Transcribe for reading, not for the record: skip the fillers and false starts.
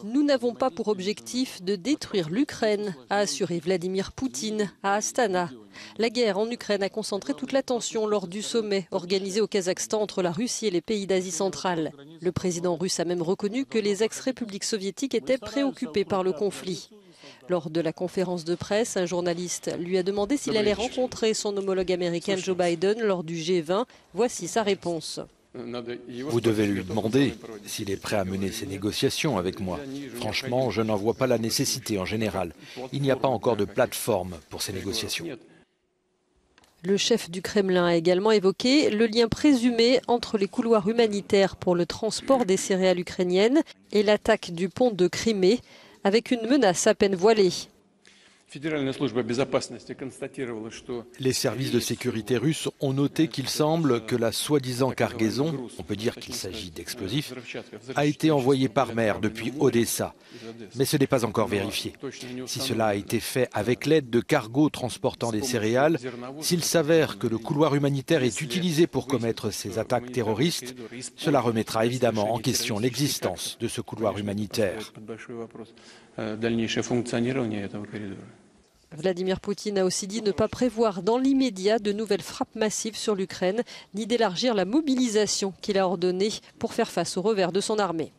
Nous n'avons pas pour objectif de détruire l'Ukraine, a assuré Vladimir Poutine à Astana. La guerre en Ukraine a concentré toute l'attention lors du sommet organisé au Kazakhstan entre la Russie et les pays d'Asie centrale. Le président russe a même reconnu que les ex-républiques soviétiques étaient préoccupées par le conflit. Lors de la conférence de presse, un journaliste lui a demandé s'il allait rencontrer son homologue américain Joe Biden lors du G20. Voici sa réponse. Vous devez lui demander s'il est prêt à mener ces négociations avec moi. Franchement, je n'en vois pas la nécessité en général. Il n'y a pas encore de plateforme pour ces négociations. Le chef du Kremlin a également évoqué le lien présumé entre les couloirs humanitaires pour le transport des céréales ukrainiennes et l'attaque du pont de Crimée, avec une menace à peine voilée. Les services de sécurité russes ont noté qu'il semble que la soi-disant cargaison, on peut dire qu'il s'agit d'explosifs, a été envoyée par mer depuis Odessa. Mais ce n'est pas encore vérifié. Si cela a été fait avec l'aide de cargos transportant des céréales, s'il s'avère que le couloir humanitaire est utilisé pour commettre ces attaques terroristes, cela remettra évidemment en question l'existence de ce couloir humanitaire. Vladimir Poutine a aussi dit ne pas prévoir dans l'immédiat de nouvelles frappes massives sur l'Ukraine, ni d'élargir la mobilisation qu'il a ordonnée pour faire face au revers de son armée.